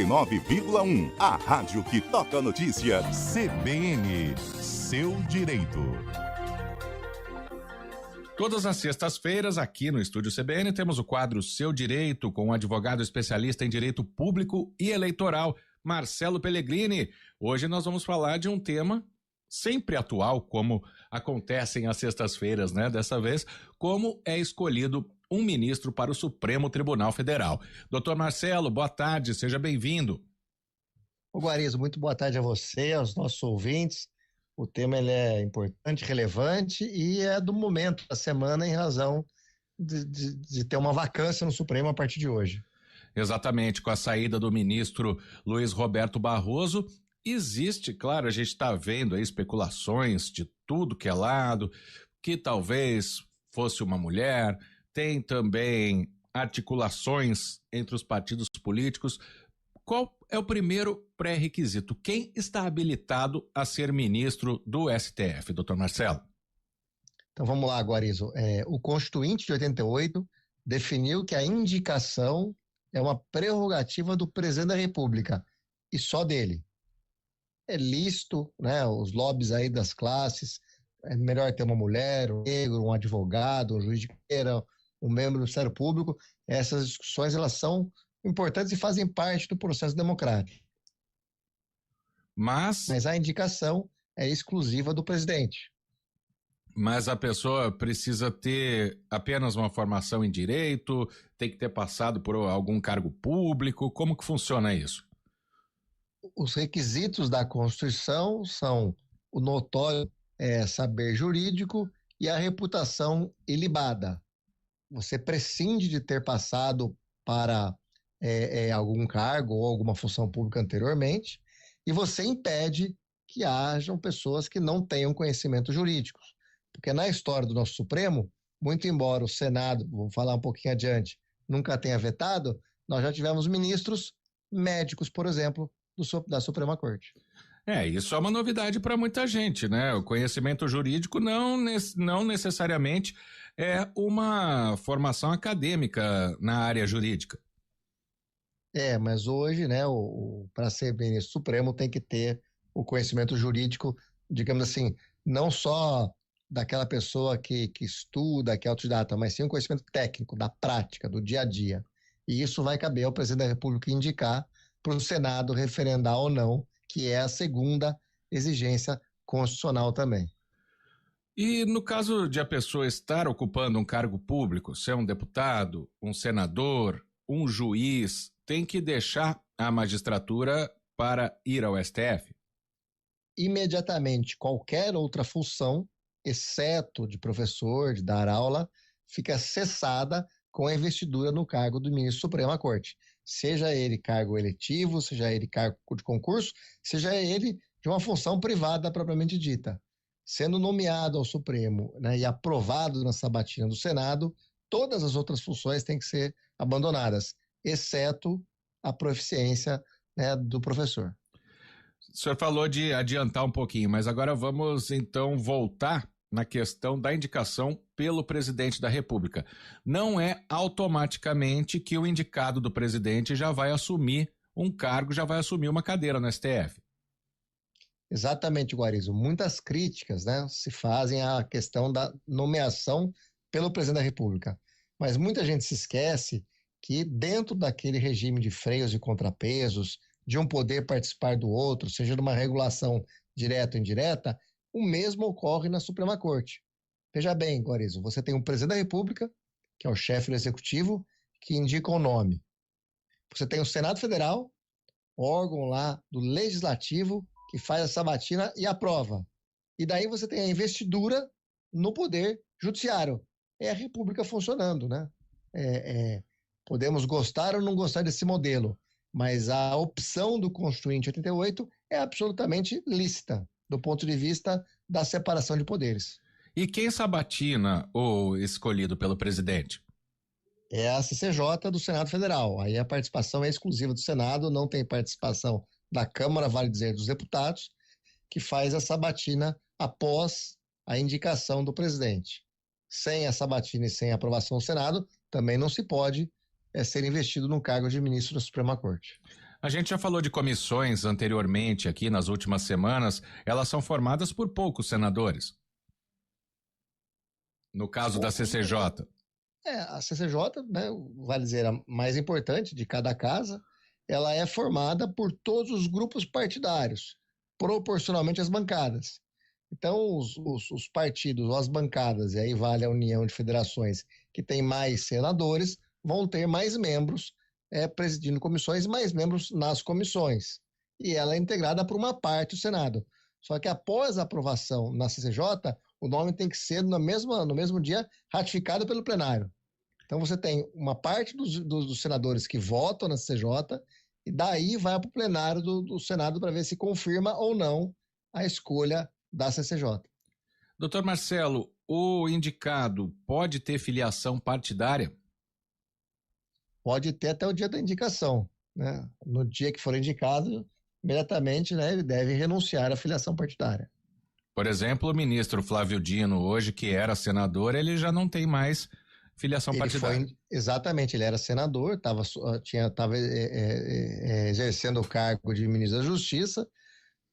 9,1. A rádio que toca a notícia. CBN, seu direito. Todas as sextas-feiras, aqui no Estúdio CBN, temos o quadro Seu Direito, com o advogado especialista em direito público e eleitoral, Marcelo Pellegrini. Hoje nós vamos falar de um tema sempre atual, como acontecem às sextas-feiras, né? Dessa vez, como é escolhido um ministro para o Supremo Tribunal Federal. Doutor Marcelo, boa tarde, seja bem-vindo. Ô Guarizo, muito boa tarde a você, aos nossos ouvintes. O tema ele é importante, relevante e é do momento da semana em razão de ter uma vacância no Supremo a partir de hoje. Exatamente, com a saída do ministro Luiz Roberto Barroso, existe, claro, a gente está vendo aí especulações de tudo que é lado, que talvez fosse uma mulher, tem também articulações entre os partidos políticos. Qual é o primeiro pré-requisito? Quem está habilitado a ser ministro do STF, doutor Marcelo? Então vamos lá, Guarizo. O Constituinte de 88 definiu que a indicação é uma prerrogativa do presidente da República e só dele. É lícito, né, os lobbies aí das classes, é melhor ter uma mulher, um negro, um advogado, um juiz de carreira, um membro do Ministério Público. Essas discussões elas são importantes e fazem parte do processo democrático. Mas a indicação é exclusiva do presidente. Mas a pessoa precisa ter apenas uma formação em direito, tem que ter passado por algum cargo público, como que funciona isso? Os requisitos da Constituição são o notório saber jurídico e a reputação ilibada. Você prescinde de ter passado para algum cargo ou alguma função pública anteriormente e você impede que hajam pessoas que não tenham conhecimento jurídico. Porque na história do nosso Supremo, muito embora o Senado, vou falar um pouquinho adiante, nunca tenha vetado, nós já tivemos ministros médicos, por exemplo, da Suprema Corte. Isso é uma novidade para muita gente, né? O conhecimento jurídico não necessariamente é uma formação acadêmica na área jurídica. Mas hoje, né, para ser ministro supremo tem que ter o conhecimento jurídico, digamos assim, não só daquela pessoa que estuda, que é autodidata, mas sim um conhecimento técnico, da prática, do dia a dia. E isso vai caber ao presidente da República indicar para o Senado referendar ou não, que é a segunda exigência constitucional também. E no caso de a pessoa estar ocupando um cargo público, ser um deputado, um senador, um juiz, tem que deixar a magistratura para ir ao STF? Imediatamente, qualquer outra função, exceto de professor, de dar aula, fica cessada com a investidura no cargo do ministro Supremo à Corte. Seja ele cargo eletivo, seja ele cargo de concurso, seja ele de uma função privada propriamente dita. Sendo nomeado ao Supremo, né, e aprovado na sabatina do Senado, todas as outras funções têm que ser abandonadas, exceto a proficiência, né, do professor. O senhor falou de adiantar um pouquinho, mas agora vamos então voltar na questão da indicação pelo presidente da República. Não é automaticamente que o indicado do presidente já vai assumir um cargo, já vai assumir uma cadeira no STF. Exatamente, Guarizo. Muitas críticas, né, se fazem à questão da nomeação pelo presidente da República. Mas muita gente se esquece que dentro daquele regime de freios e contrapesos, de um poder participar do outro, seja de uma regulação direta ou indireta, o mesmo ocorre na Suprema Corte. Veja bem, Guarizo, você tem o presidente da República, que é o chefe do executivo, que indica o nome. Você tem o Senado Federal, órgão lá do Legislativo, que faz a sabatina e aprova. E daí você tem a investidura no Poder Judiciário. É a República funcionando, né? Podemos gostar ou não gostar desse modelo, mas a opção do Constituinte 88 é absolutamente lícita, do ponto de vista da separação de poderes. E quem sabatina o escolhido pelo presidente? É a CCJ do Senado Federal. Aí a participação é exclusiva do Senado, não tem participação da Câmara, vale dizer, dos deputados, que faz a sabatina após a indicação do presidente. Sem a sabatina e sem a aprovação do Senado, também não se pode ser investido no cargo de ministro da Suprema Corte. A gente já falou de comissões anteriormente aqui nas últimas semanas, elas são formadas por poucos senadores. No caso da CCJ. A CCJ, né, vale dizer, a mais importante de cada casa, ela é formada por todos os grupos partidários, proporcionalmente às bancadas. Então, os partidos ou as bancadas, e aí vale a União de Federações, que tem mais senadores, vão ter mais membros presidindo comissões, mais membros nas comissões. E ela é integrada por uma parte do Senado. Só que após a aprovação na CCJ, o nome tem que ser no mesmo dia ratificado pelo plenário. Então você tem uma parte dos senadores que votam na CCJ e daí vai para o plenário do Senado para ver se confirma ou não a escolha da CCJ. Doutor Marcelo, o indicado pode ter filiação partidária? Pode ter até o dia da indicação, né? No dia que for indicado, imediatamente, né, ele deve renunciar à filiação partidária. Por exemplo, o ministro Flávio Dino, hoje que era senador, ele já não tem mais filiação partidária. Exatamente, ele era senador, estava exercendo o cargo de ministro da Justiça.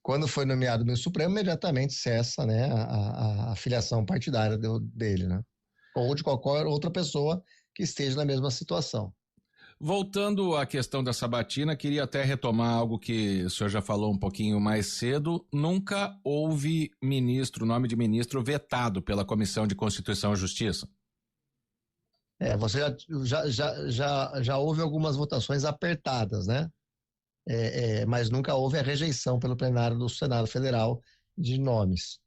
Quando foi nomeado ministro Supremo, imediatamente cessa, né, a filiação partidária dele, né? Ou de qualquer outra pessoa que esteja na mesma situação. Voltando à questão da sabatina, queria até retomar algo que o senhor já falou um pouquinho mais cedo. Nunca houve nome de ministro vetado pela Comissão de Constituição e Justiça. Você já houve algumas votações apertadas, né? Mas nunca houve a rejeição pelo plenário do Senado Federal de nomes.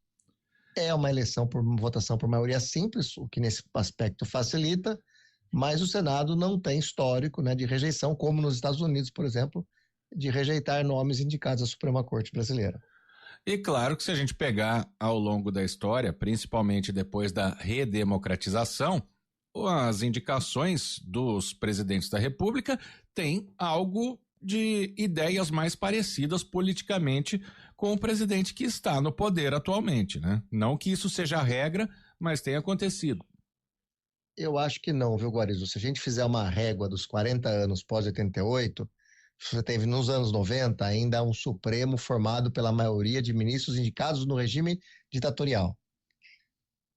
É uma eleição por votação por maioria simples, o que nesse aspecto facilita, mas o Senado não tem histórico, né, de rejeição, como nos Estados Unidos, por exemplo, de rejeitar nomes indicados à Suprema Corte Brasileira. E claro que se a gente pegar ao longo da história, principalmente depois da redemocratização, as indicações dos presidentes da República têm algo de ideias mais parecidas politicamente com o presidente que está no poder atualmente, né? Não que isso seja a regra, mas tem acontecido. Eu acho que não, viu, Guarizo? Se a gente fizer uma régua dos 40 anos pós-88, você teve nos anos 90 ainda um Supremo formado pela maioria de ministros indicados no regime ditatorial.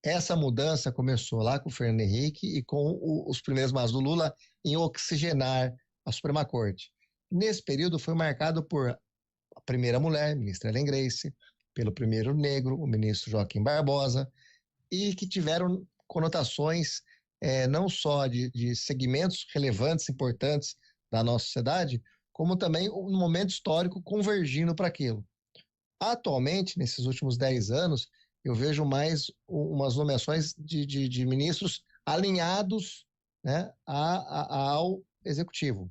Essa mudança começou lá com o Fernando Henrique e com os primeiros mandatos do Lula em oxigenar a Suprema Corte. Nesse período foi marcado por a primeira mulher, ministra Ellen Grace, pelo primeiro negro, o ministro Joaquim Barbosa, e que tiveram conotações não só de segmentos relevantes, importantes da nossa sociedade, como também um momento histórico convergindo para aquilo. Atualmente, nesses últimos 10 anos, eu vejo mais umas nomeações de ministros alinhados, né, ao executivo.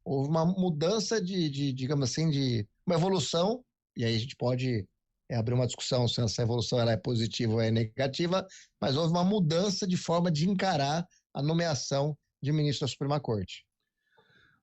Houve uma mudança digamos assim, de uma evolução, e aí a gente pode abrir uma discussão se essa evolução ela é positiva ou é negativa, mas houve uma mudança de forma de encarar a nomeação de ministro da Suprema Corte.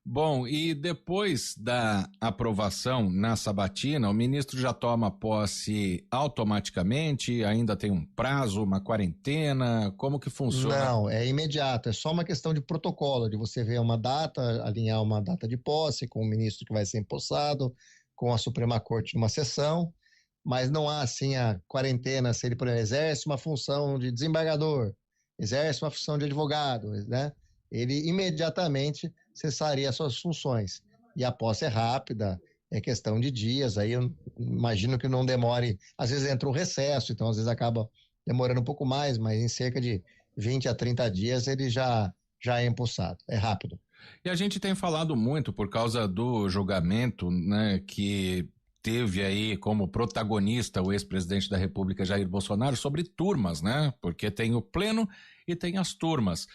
Bom, e depois da aprovação na sabatina, o ministro já toma posse automaticamente? Ainda tem um prazo, uma quarentena? Como que funciona? Não, é imediato, é só uma questão de protocolo, de você ver uma data, alinhar uma data de posse com o ministro que vai ser empossado, com a Suprema Corte numa sessão, mas não há assim a quarentena se ele, por exemplo, exerce uma função de desembargador, exerce uma função de advogado, né? Ele imediatamente cessaria suas funções. E a posse é rápida, é questão de dias, aí eu imagino que não demore, às vezes entra um recesso, então às vezes acaba demorando um pouco mais, mas em cerca de 20 a 30 dias ele já é empossado, é rápido. E a gente tem falado muito por causa do julgamento, né, que teve aí como protagonista o ex-presidente da República Jair Bolsonaro sobre turmas, né? Porque tem o pleno e tem as turmas.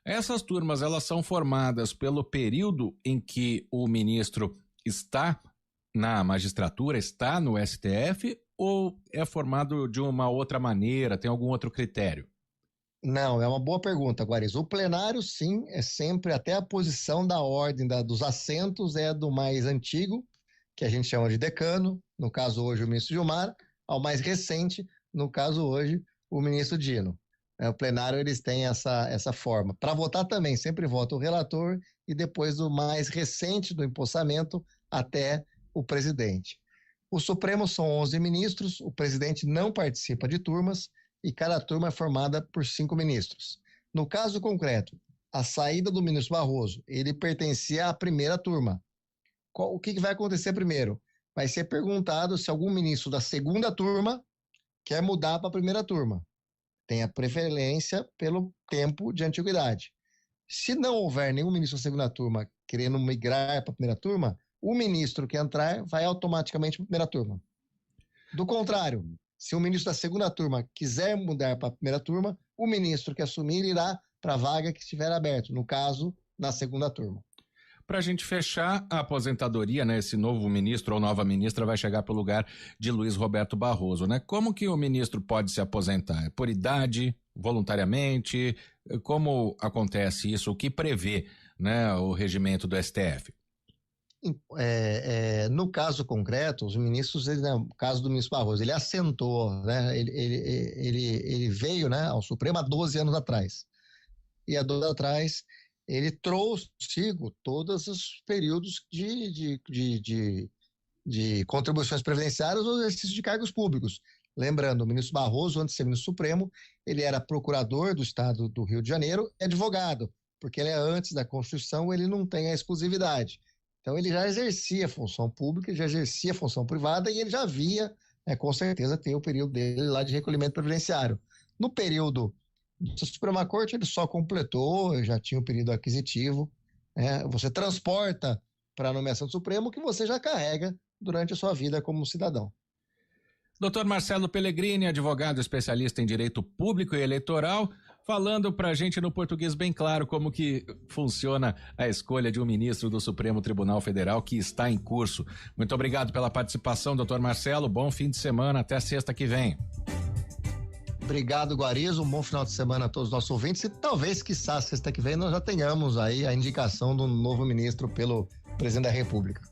Essas turmas, elas são formadas pelo período em que o ministro está na magistratura, está no STF, ou é formado de uma outra maneira, tem algum outro critério? Não, é uma boa pergunta, Guariz. O plenário, sim, é sempre até a posição da ordem dos assentos é do mais antigo, que a gente chama de decano, no caso hoje o ministro Gilmar, ao mais recente, no caso hoje o ministro Dino. O plenário eles têm essa forma. Para votar também, sempre vota o relator e depois o mais recente do empossamento, até o presidente. O Supremo são 11 ministros, o presidente não participa de turmas e cada turma é formada por 5 ministros. No caso concreto, a saída do ministro Barroso, ele pertencia à primeira turma. O que vai acontecer primeiro? Vai ser perguntado se algum ministro da segunda turma quer mudar para a primeira turma. Tem a preferência pelo tempo de antiguidade. Se não houver nenhum ministro da segunda turma querendo migrar para a primeira turma, o ministro que entrar vai automaticamente para a primeira turma. Do contrário, se o ministro da segunda turma quiser mudar para a primeira turma, o ministro que assumir irá para a vaga que estiver aberta, no caso, na segunda turma. Para a gente fechar a aposentadoria, né? Esse novo ministro ou nova ministra vai chegar para o lugar de Luiz Roberto Barroso, né? Como que o ministro pode se aposentar? Por idade, voluntariamente? Como acontece isso? O que prevê, né, o regimento do STF? No caso concreto, os ministros, no caso do ministro Barroso, ele assentou, né? Ele veio, né, ao Supremo há 12 anos atrás. E há 12 anos atrás ele trouxe consigo todos os períodos de contribuições previdenciárias ou exercício de cargos públicos. Lembrando, o ministro Barroso, antes de ser ministro supremo, ele era procurador do estado do Rio de Janeiro e advogado, porque ele é antes da Constituição, ele não tem a exclusividade. Então, ele já exercia função pública, já exercia função privada e ele já havia, né, com certeza, ter o período dele lá de recolhimento previdenciário. No período da Suprema Corte, ele só completou, já tinha o período aquisitivo. Né? Você transporta para a nomeação do Supremo o que você já carrega durante a sua vida como cidadão. Dr. Marcelo Pellegrini, advogado especialista em direito público e eleitoral, falando para a gente no português bem claro como que funciona a escolha de um ministro do Supremo Tribunal Federal que está em curso. Muito obrigado pela participação, Dr. Marcelo. Bom fim de semana, até sexta que vem. Obrigado, Guarizo. Um bom final de semana a todos os nossos ouvintes e talvez, quiçá, sexta que vem nós já tenhamos aí a indicação do novo ministro pelo presidente da República.